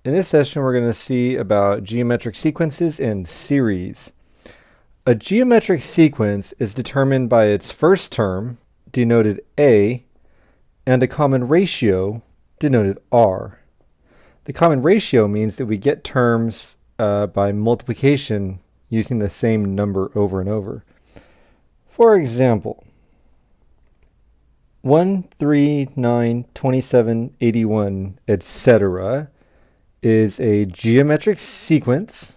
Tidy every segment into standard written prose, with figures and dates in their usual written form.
In this session, we're going to see about geometric sequences and series. A geometric sequence is determined by its first term, denoted A, and a common ratio, denoted R. The common ratio means that we get terms by multiplication using the same number over and over. For example, 1, 3, 9, 27, 81, etc. is a geometric sequence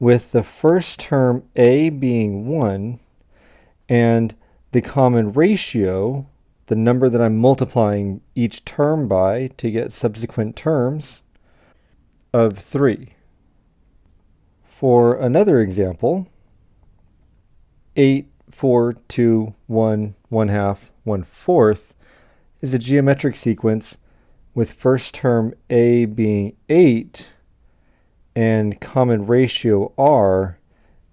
with the first term A being 1 and the common ratio, the number that I'm multiplying each term by to get subsequent terms, of 3. For another example, 8, 4, 2, 1, 1/2, 1/4 is a geometric sequence with first term A being 8 and common ratio R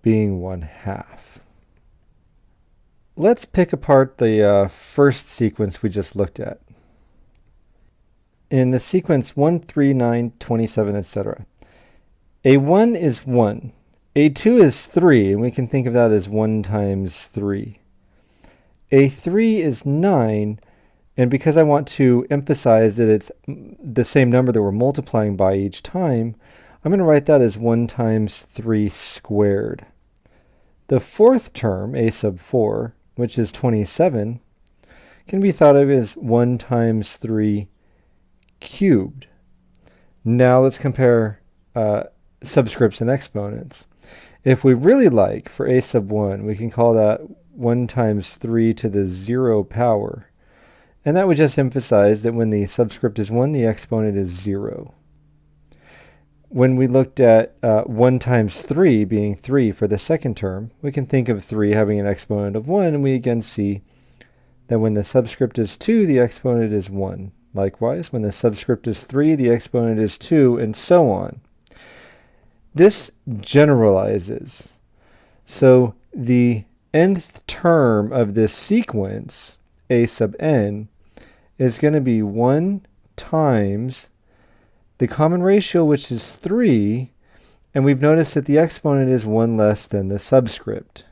being 1/2. Let's pick apart the first sequence we just looked at. In the sequence 1, 3, 9, 27, etc. A1 is 1. A2 is 3, and we can think of that as 1 times 3. A3 is 9, and because I want to emphasize that it's the same number that we're multiplying by each time, I'm going to write that as 1 times 3 squared. The fourth term, A sub 4, which is 27, can be thought of as 1 times 3 cubed. Now let's compare subscripts and exponents. If we really like, for A sub 1, we can call that 1 times 3 to the 0 power. And that would just emphasize that when the subscript is 1, the exponent is 0. When we looked at 1 times 3 being 3 for the second term, we can think of 3 having an exponent of 1, and we again see that when the subscript is 2, the exponent is 1. Likewise, when the subscript is 3, the exponent is 2, and so on. This generalizes. So the nth term of this sequence, A sub n, is going to be 1 times the common ratio, which is 3, and we've noticed that the exponent is 1 less than the subscript.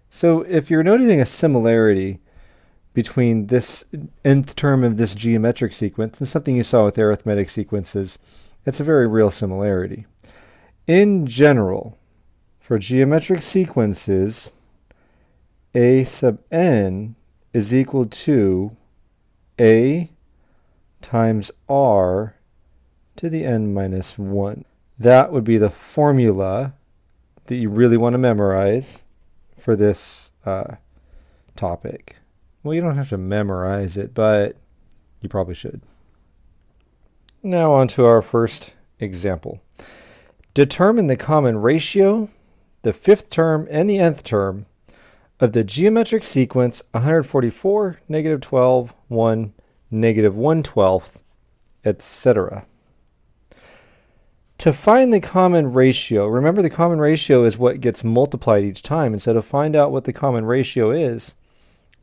So if you're noticing a similarity between this nth term of this geometric sequence and something you saw with arithmetic sequences, it's a very real similarity. In general, for geometric sequences, A sub n is equal to A times R to the n minus 1. That would be the formula that you really want to memorize for this topic. Well, you don't have to memorize it, but you probably should. Now on to our first example. Determine the common ratio, the fifth term, and the nth term of the geometric sequence 144, negative 12, 1, negative 1/12, etc. To find the common ratio, remember the common ratio is what gets multiplied each time, and so to find out what the common ratio is,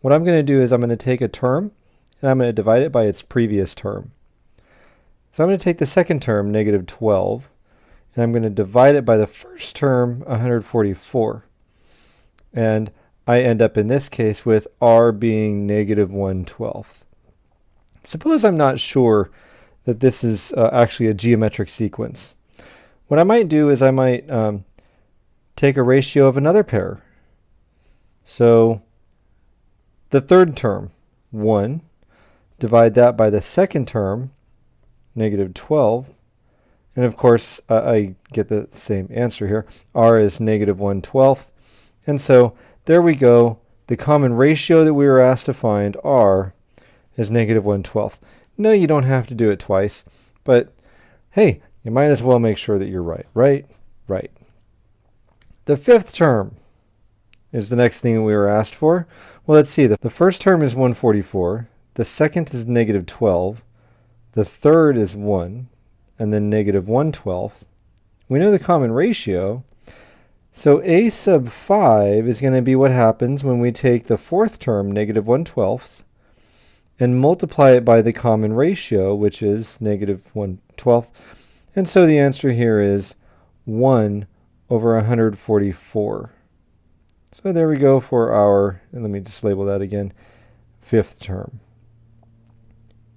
what I'm going to do is I'm going to take a term and I'm going to divide it by its previous term. So I'm going to take the second term, negative 12, and I'm going to divide it by the first term, 144. And I end up in this case with R being negative 1/12. Suppose I'm not sure that this is actually a geometric sequence. What I might do is I might take a ratio of another pair. So the third term, 1, divide that by the second term, negative 12, and of course I get the same answer here. R is negative 1/12, and so there we go. The common ratio that we were asked to find, R, is negative 1/12. No, you don't have to do it twice, but hey, you might as well make sure that you're right, right? Right. The fifth term is the next thing that we were asked for. Well, let's see. The first term is 144. The second is negative 12. The third is 1, and then negative 1/12. We know the common ratio. So A sub 5 is going to be what happens when we take the fourth term, negative 1/12, and multiply it by the common ratio, which is negative 1/12. And so the answer here is 1 over 144. So there we go for our, and let me just label that again, fifth term.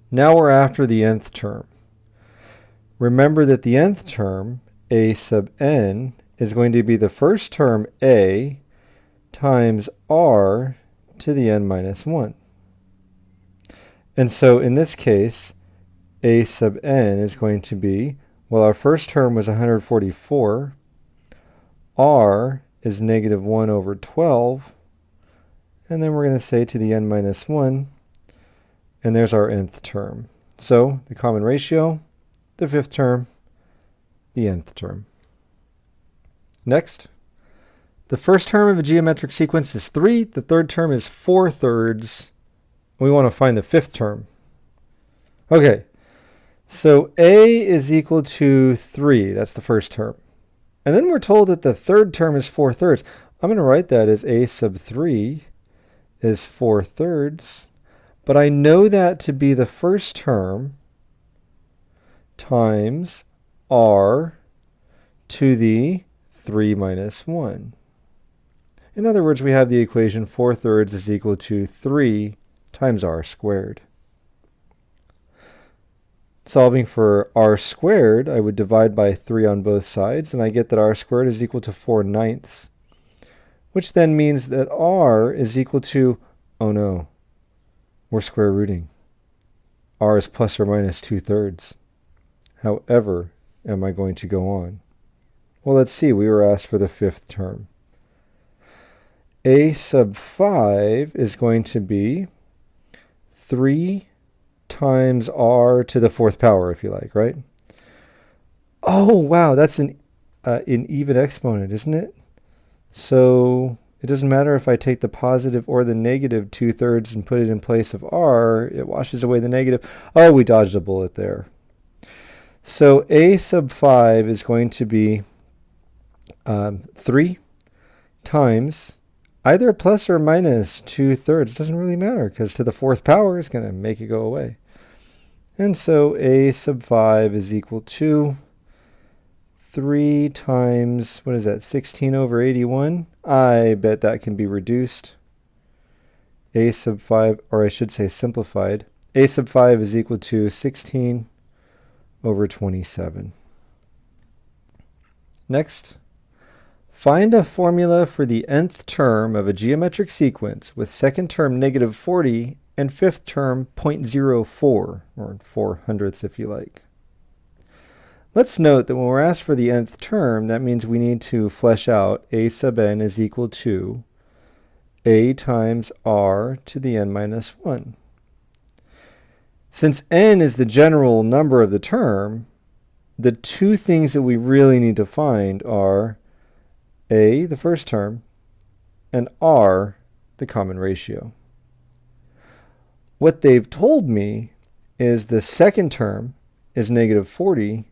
Now we're after the nth term. Remember that the nth term, a sub n, is going to be the first term a times r to the n minus 1. And so in this case, a sub n is going to be, well, our first term was 144, r is negative 1 over 12, and then we're going to say to the n minus 1, and there's our nth term. So the common ratio, the fifth term, the nth term. Next, the first term of a geometric sequence is 3, the third term is 4/3. We want to find the fifth term. Okay, so a is equal to 3, that's the first term. And then we're told that the third term is 4/3. I'm going to write that as a sub 3 is 4/3. But I know that to be the first term times r to the 3 minus 1. In other words, we have the equation 4/3 is equal to 3 times r squared. Solving for r squared, I would divide by 3 on both sides, and I get that r squared is equal to 4/9, which then means that r is equal to, oh no, we're square rooting. R is plus or minus 2/3. However, am I going to go on? Well, let's see. We were asked for the fifth term. A sub 5 is going to be 3 times r to the fourth power, if you like, right? Oh, wow, that's an even exponent, isn't it? So it doesn't matter if I take the positive or the negative 2/3 and put it in place of r, it washes away the negative. Oh, we dodged a bullet there. So a sub 5 is going to be 3 times either plus or minus 2/3. It doesn't really matter because to the fourth power is going to make it go away. And so a sub 5 is equal to 3 times, what is that, 16 over 81? I bet that can be reduced. A sub 5, or I should say simplified. A sub 5 is equal to 16 over 27. Next, find a formula for the nth term of a geometric sequence with second term negative 40 and fifth term 0.04, or 4/100ths if you like. Let's note that when we're asked for the nth term, that means we need to flesh out a sub n is equal to a times r to the n minus 1. Since n is the general number of the term, the two things that we really need to find are a, the first term, and r, the common ratio. What they've told me is the second term is negative 40,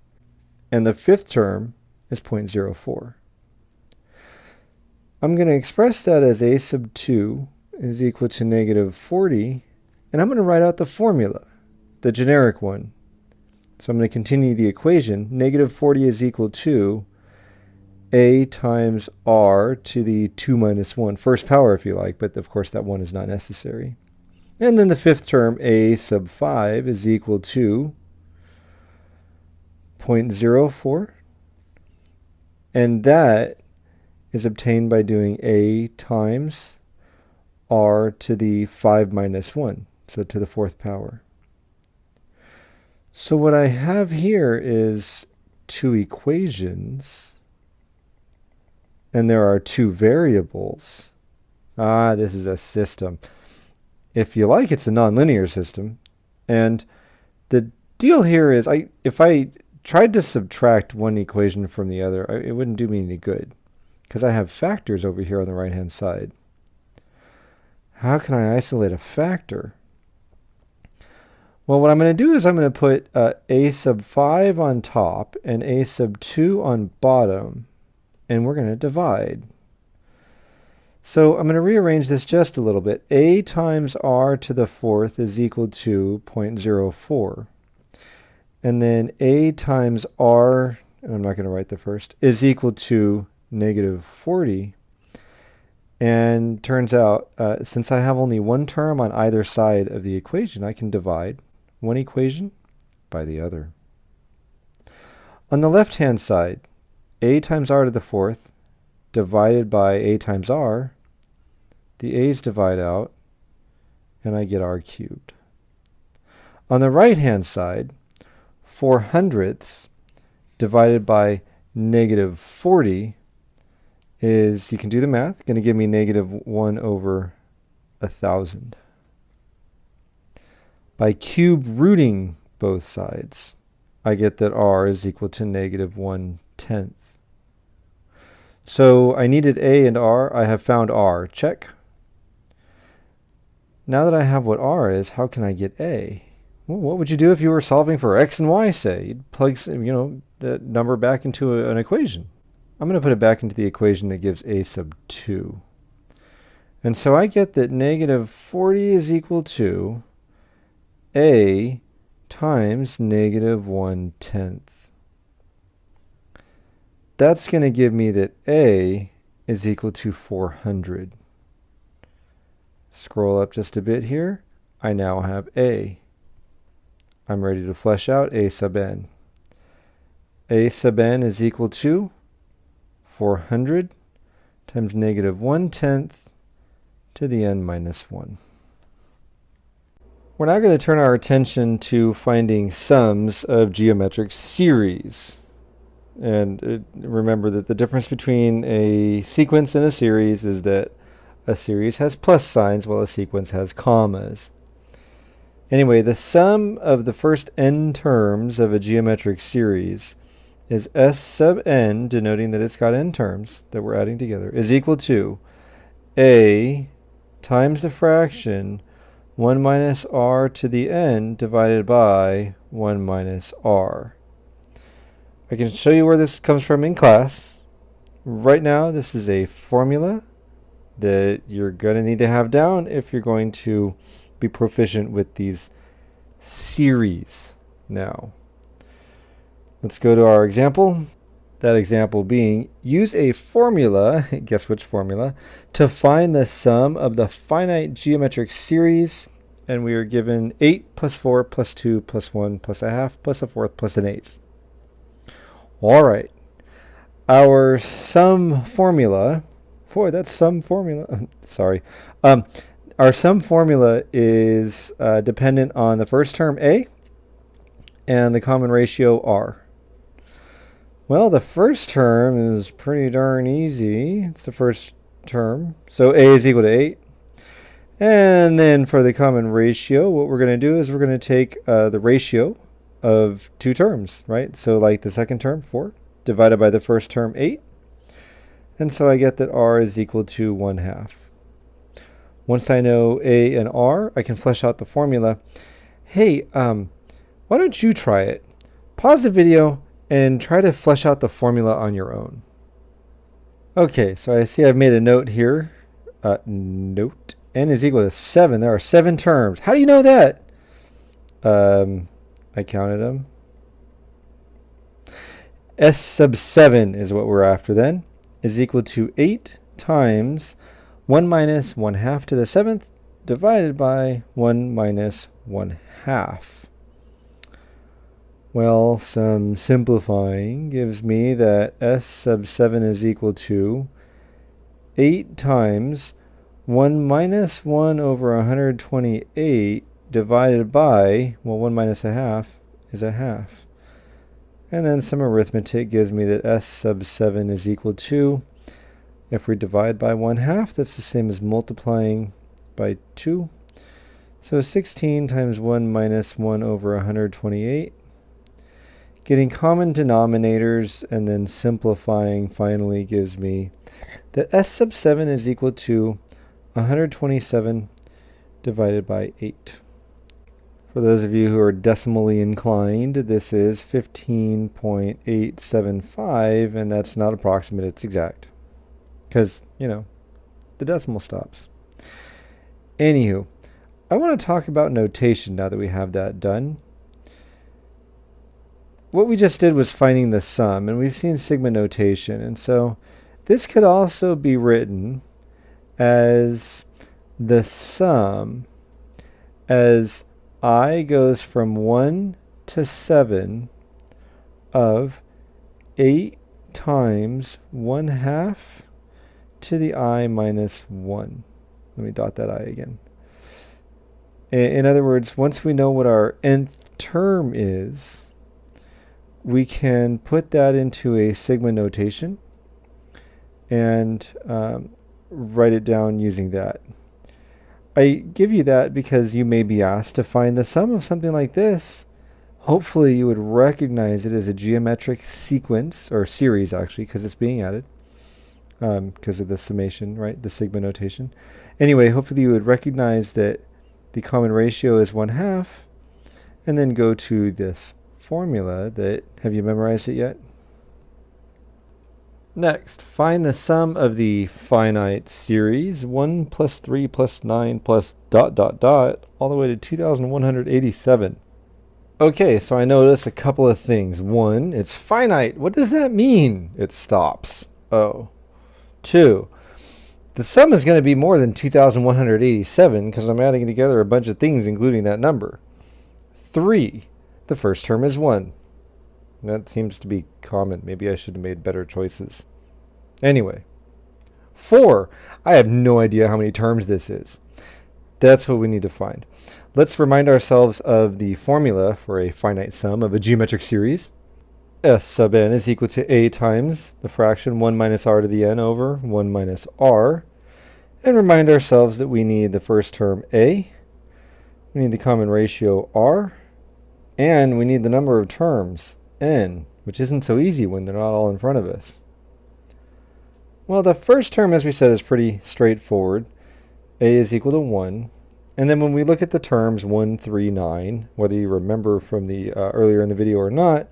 and the fifth term is 0.04. I'm going to express that as a sub 2 is equal to negative 40, and I'm going to write out the formula, the generic one. So I'm going to continue the equation. Negative 40 is equal to a times r to the 2 minus 1, first power if you like, but of course that 1 is not necessary. And then the fifth term, a sub 5, is equal to 0.04, and that is obtained by doing a times r to the 5 minus 1, so to the fourth power. So what I have here is two equations, and there are two variables. This is a system. If you like, it's a nonlinear system. And the deal here is, if I tried to subtract one equation from the other, it wouldn't do me any good, because I have factors over here on the right-hand side. How can I isolate a factor? Well, what I'm going to do is I'm going to put a sub 5 on top and a sub 2 on bottom, and we're going to divide. So I'm going to rearrange this just a little bit. A times r to the fourth is equal to 0.04. and then a times r, and I'm not going to write the first, is equal to negative 40. And turns out, since I have only one term on either side of the equation, I can divide one equation by the other. On the left-hand side, a times r to the fourth divided by a times r, the a's divide out, and I get r cubed. On the right-hand side, 4/100ths divided by negative 40 is, you can do the math, going to give me negative 1 over 1,000. By cube rooting both sides, I get that r is equal to negative 1/10. So I needed a and r. I have found r. Check. Now that I have what r is, how can I get a? Well, what would you do if you were solving for x and y, say? You'd plug, that number back into an equation. I'm going to put it back into the equation that gives a sub 2. And so I get that negative 40 is equal to a times negative 1/10. That's going to give me that a is equal to 400. Scroll up just a bit here. I now have a. I'm ready to flesh out a sub n. A sub n is equal to 400 times negative 1/10 to the n minus 1. We're now going to turn our attention to finding sums of geometric series. And remember that the difference between a sequence and a series is that a series has plus signs while a sequence has commas. Anyway, the sum of the first n terms of a geometric series is s sub n, denoting that it's got n terms that we're adding together, is equal to a times the fraction 1 minus r to the n divided by 1 minus r. I can show you where this comes from in class. Right now, this is a formula that you're going to need to have down if you're going to be proficient with these series now. Let's go to our example. That example being, use a formula, guess which formula, to find the sum of the finite geometric series. And we are given 8 plus 4 plus 2 plus 1 plus a half plus a fourth plus an eighth. All right. Our sum formula, boy, that's sum formula. Sorry. Our sum formula is dependent on the first term a and the common ratio r. Well, the first term is pretty darn easy. It's the first term. So a is equal to 8. And then for the common ratio, what we're going to do is we're going to take the ratio of two terms, right? So like the second term, 4, divided by the first term, 8. And so I get that r is equal to 1/2. Once I know a and r, I can flesh out the formula. Hey, why don't you try it? Pause the video and try to flesh out the formula on your own. Okay, so I see I've made a note here. Note, n is equal to 7. There are 7 terms. How do you know that? I counted them. S sub 7 is what we're after then, is equal to 8 times 1 minus 1/2 to the 7th divided by 1 minus 1/2. Well, some simplifying gives me that s sub 7 is equal to 8 times 1 minus 1 over 128 divided by, well, 1 minus 1/2 is 1/2. And then some arithmetic gives me that s sub 7 is equal to, if we divide by 1/2, that's the same as multiplying by 2. So 16 times 1 minus 1 over 128. Getting common denominators and then simplifying finally gives me that s sub 7 is equal to 127 divided by 8. For those of you who are decimally inclined, this is 15.875, and that's not approximate, it's exact. Because, the decimal stops. Anywho, I want to talk about notation now that we have that done. what we just did was finding the sum, and we've seen sigma notation, and so this could also be written as the sum as I goes from 1 to 7 of 8 times 1/2 to the I minus 1. Let me dot that I again. In other words, once we know what our nth term is, we can put that into a sigma notation and write it down using that. I give you that because you may be asked to find the sum of something like this. Hopefully you would recognize it as a geometric sequence, or series actually, because it's being added, because of the summation, right, the sigma notation. Anyway, hopefully you would recognize that the common ratio is 1/2, and then go to this formula that, have you memorized it yet? Next, find the sum of the finite series 1 plus 3 plus 9 plus ... all the way to 2187. Okay, so I notice a couple of things. One, it's finite. What does that mean? It stops. Oh. Two, the sum is going to be more than 2187 because I'm adding together a bunch of things including that number. Three, the first term is 1. That seems to be common. Maybe I should have made better choices. Anyway. 4. I have no idea how many terms this is. That's what we need to find. Let's remind ourselves of the formula for a finite sum of a geometric series. S sub n is equal to a times the fraction 1 minus r to the n over 1 minus r. And remind ourselves that we need the first term a, we need the common ratio r, and we need the number of terms, n, which isn't so easy when they're not all in front of us. Well, the first term, as we said, is pretty straightforward. A is equal to 1. And then when we look at the terms 1, 3, 9, whether you remember from the earlier in the video or not,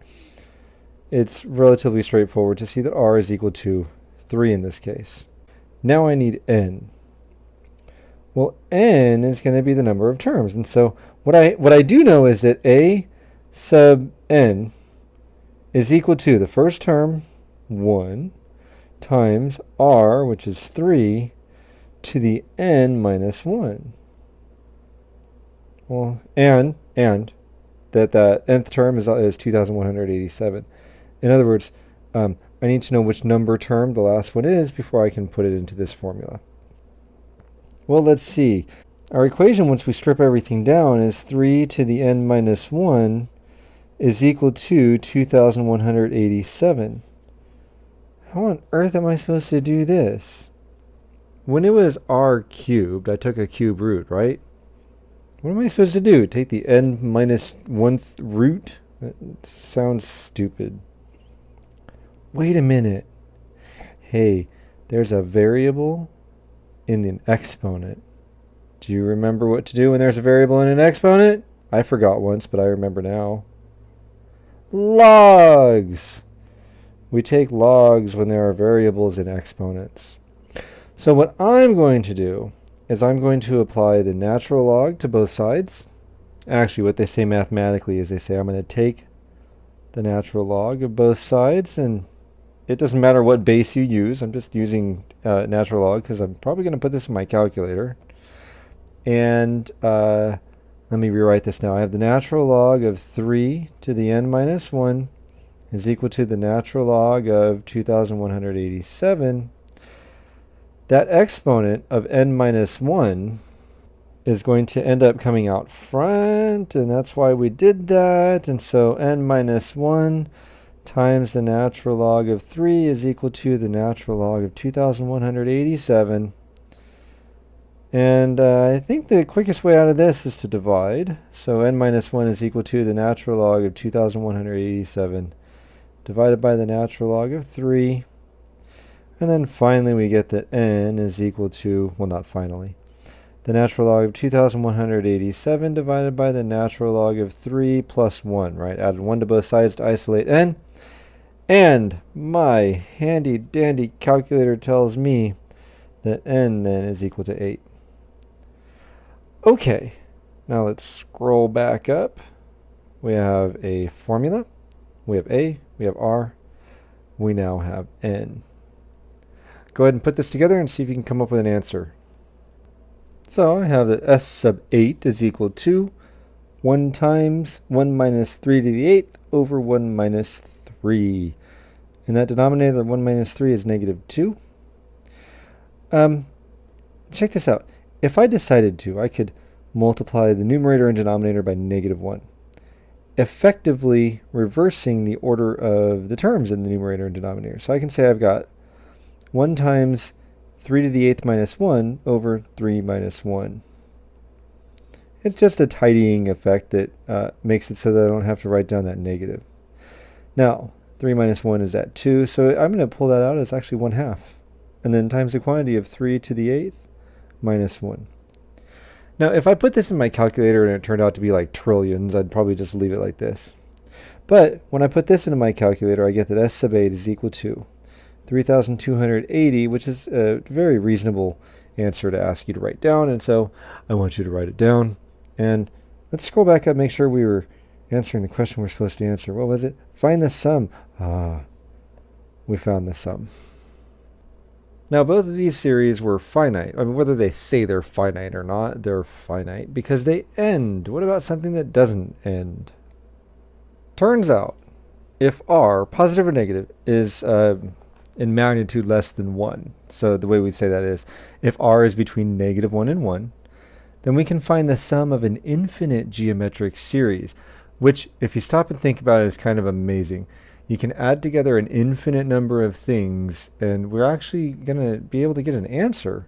it's relatively straightforward to see that r is equal to 3 in this case. Now I need n. Well, n is going to be the number of terms. And so what I do know is that a sub n is equal to the first term, 1, times r, which is 3, to the n minus 1. Well, and that nth term is 2187. In other words, I need to know which number term the last one is before I can put it into this formula. Well, let's see. Our equation, once we strip everything down, is 3 to the n minus 1 is equal to 2187. How on earth am I supposed to do this? When it was r cubed, I took a cube root, right? What am I supposed to do? Take the n minus 1th root? That sounds stupid. Wait a minute. Hey, there's a variable in an exponent. Do you remember what to do when there's a variable in an exponent? I forgot once, but I remember now. Logs! We take logs when there are variables in exponents. So what I'm going to do is I'm going to apply the natural log to both sides. Actually, what they say mathematically is they say I'm going to take the natural log of both sides, and it doesn't matter what base you use. I'm just using natural log because I'm probably going to put this in my calculator. And let me rewrite this now. I have the natural log of 3 to the n minus 1 is equal to the natural log of 2187. That exponent of n minus 1 is going to end up coming out front, and that's why we did that. And so n minus 1 times the natural log of 3 is equal to the natural log of 2187. And I think the quickest way out of this is to divide. So n minus 1 is equal to the natural log of 2187 divided by the natural log of 3. And then finally we get that n is equal to, well, not finally, the natural log of 2187 divided by the natural log of 3 plus 1, right? Added 1 to both sides to isolate n. And my handy dandy calculator tells me that n then is equal to 8. Okay, now let's scroll back up. We have a formula. We have A, we have R, we now have N. Go ahead and put this together and see if you can come up with an answer. So I have that S sub 8 is equal to 1 times 1 minus 3 to the 8th over 1 minus 3. In that denominator, the 1 minus 3 is negative 2. Check this out. If I decided to, I could multiply the numerator and denominator by negative 1, effectively reversing the order of the terms in the numerator and denominator. So I can say I've got 1 times 3 to the 8th minus 1 over 3 minus 1. It's just a tidying effect that makes it so that I don't have to write down that negative. Now, 3 minus 1 is that 2, so I'm going to pull that out as actually 1/2. And then times the quantity of 3 to the 8th minus 1. Now, if I put this in my calculator and it turned out to be like trillions, I'd probably just leave it like this. But when I put this into my calculator, I get that S sub 8 is equal to 3,280, which is a very reasonable answer to ask you to write down. And so I want you to write it down. And let's scroll back up, make sure we were answering the question we're supposed to answer. What was it? Find the sum. We found the sum. Now, both of these series were finite. I mean, whether they say they're finite or not, they're finite because they end. What about something that doesn't end? Turns out, if R, positive or negative, is in magnitude less than 1, so the way we say that is, if R is between negative 1 and 1, then we can find the sum of an infinite geometric series, which, if you stop and think about it, is kind of amazing. You can add together an infinite number of things, and we're actually going to be able to get an answer,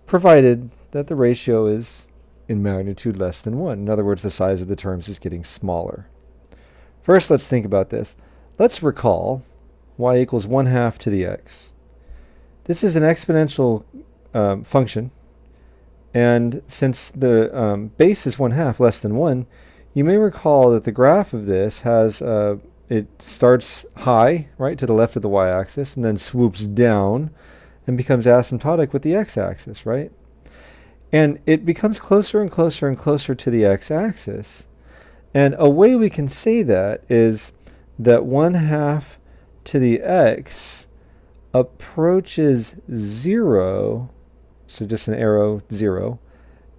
provided that the ratio is in magnitude less than 1. In other words, the size of the terms is getting smaller. First, let's think about this. Let's recall y equals 1/2 to the x. This is an exponential function, and since the base is 1/2 less than 1, you may recall that the graph of this has it starts high, right, to the left of the y-axis, and then swoops down and becomes asymptotic with the x-axis, right? And it becomes closer and closer and closer to the x-axis. And a way we can say that is that 1/2 to the x approaches 0, so just an arrow 0,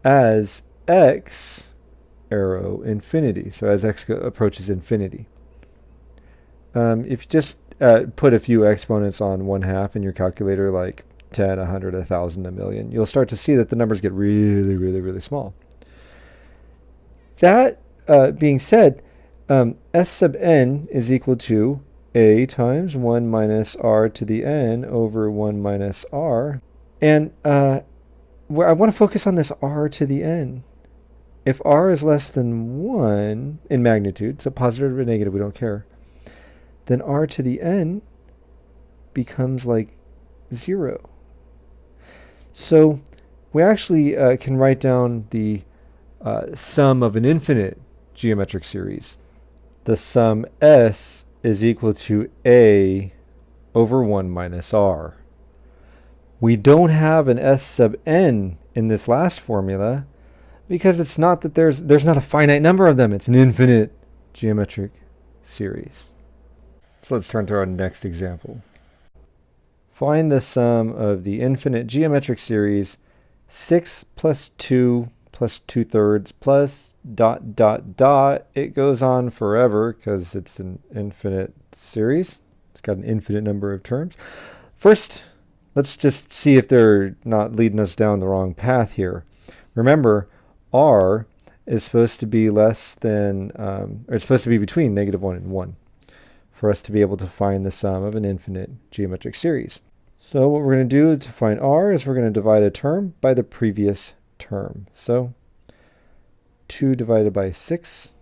as x arrow infinity, so as x approaches infinity. If you just put a few exponents on 1/2 in your calculator, like 10, 100, 1,000, a million, you'll start to see that the numbers get really, really, really small. That being said, S sub n is equal to a times 1 minus r to the n over 1 minus r. And I want to focus on this r to the n. If r is less than 1 in magnitude, so positive or negative, we don't care, then r to the n becomes like 0. So we actually can write down the sum of an infinite geometric series. The sum S is equal to A over 1 minus R. We don't have an S sub n in this last formula because it's not that there's not a finite number of them. It's an infinite geometric series. So let's turn to our next example. Find the sum of the infinite geometric series 6 plus 2 plus 2/3 plus ... It goes on forever because it's an infinite series. It's got an infinite number of terms. First, let's just see if they're not leading us down the wrong path here. Remember, R is supposed to be less than, or it's supposed to be between negative 1 and 1 for us to be able to find the sum of an infinite geometric series. So what we're going to do to find R is we're going to divide a term by the previous term. So 2 divided by 6,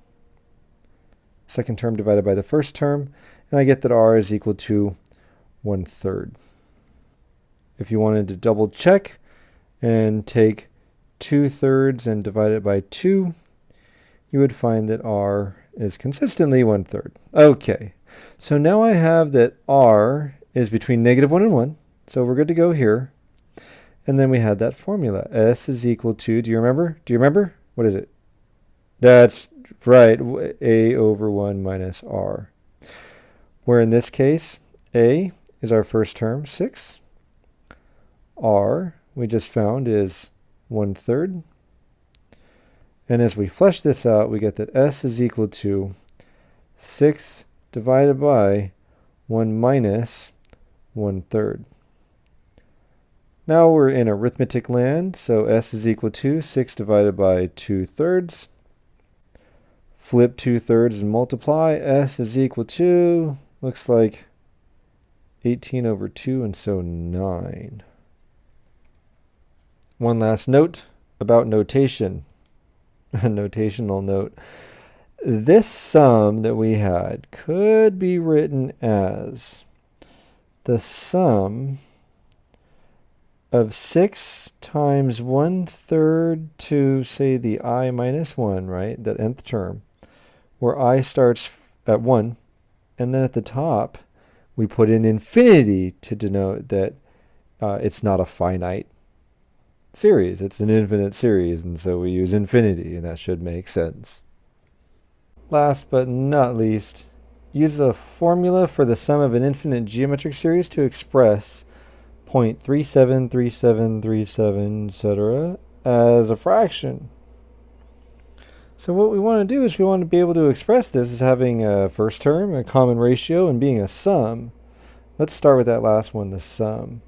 second term divided by the first term, and I get that R is equal to 1/3. If you wanted to double check and take 2/3 and divide it by 2, you would find that R is consistently 1/3. Okay, so now I have that R is between negative 1 and 1, so we're good to go here. And then we had that formula. S is equal to, do you remember? Do you remember? What is it? That's right, A over 1 minus R. where in this case, a is our first term, 6. R, we just found, is 1/3. And as we flesh this out, we get that s is equal to 6 divided by 1 minus 1/3. Now we're in arithmetic land, so s is equal to 6 divided by 2/3. Flip 2/3 and multiply. S is equal to, looks like 18 over 2, and so 9. One last note about notation. A notational note. This sum that we had could be written as the sum of 6 times 1/3 to, say, the I minus 1, right? That nth term, where I starts at 1, and then at the top, we put in infinity to denote that it's not a finite series. It's an infinite series, and so we use infinity, and that should make sense. Last but not least, use the formula for the sum of an infinite geometric series to express 0.373737, etc. as a fraction. So what we want to do is we want to be able to express this as having a first term, a common ratio, and being a sum. Let's start with that last one, the sum.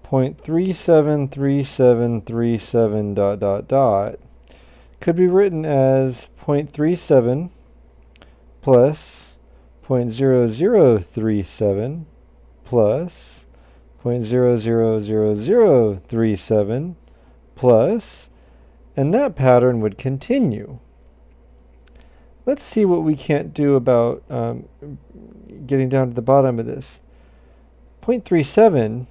0.373737 dot dot dot could be written as 0.37 plus 0.0037 plus 0.00037 plus, and that pattern would continue. Let's see what we can't do about getting down to the bottom of this. 0.37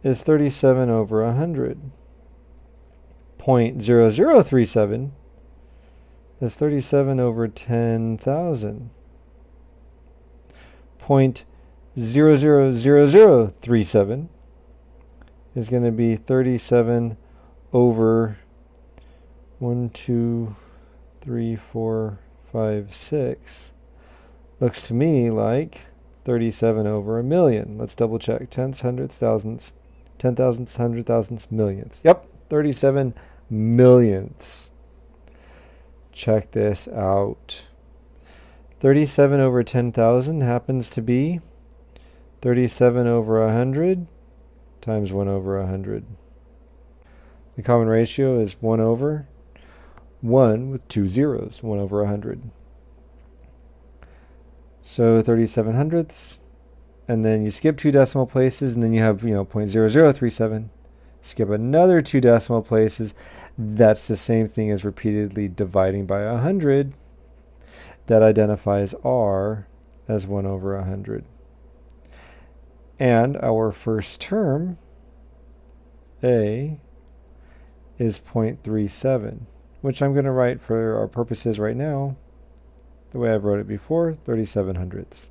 is 37 over 100. 0.0037 is 37 over 10,000. 0.00037 is going to be 37 over 1, 2, 3, 4, 5, 6. Looks to me like 37 over a million. Let's double check. Tenths, hundredths, thousandths, 10 thousandths, 100 thousandths, millions. Yep, 37 millionths. Check this out. 37 over 10,000 happens to be 37 over 100 times 1 over 100. The common ratio is 1 over 1 with 2 zeros, 1 over 100. So 37 hundredths, and then you skip 2 decimal places, and then you have, 0.0037. Skip another 2 decimal places. That's the same thing as repeatedly dividing by 100. That identifies R as 1 over 100. And our first term, A, is 0.37, which I'm going to write for our purposes right now the way I wrote it before, 37 hundredths.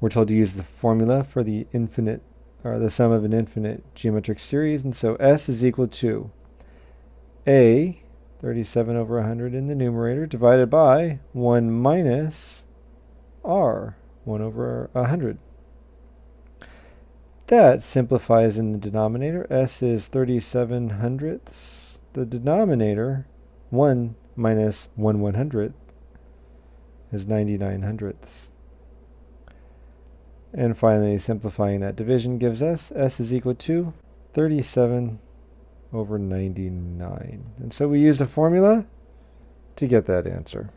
We're told to use the formula for the infinite, or the sum of an infinite geometric series, and so S is equal to A, 37 over 100 in the numerator, divided by 1 minus R, 1 over 100. That simplifies in the denominator. S is 37 hundredths. The denominator, 1 minus 1 100th, is 99 hundredths. And finally, simplifying that division gives us S is equal to 37 over 99. And so we used a formula to get that answer.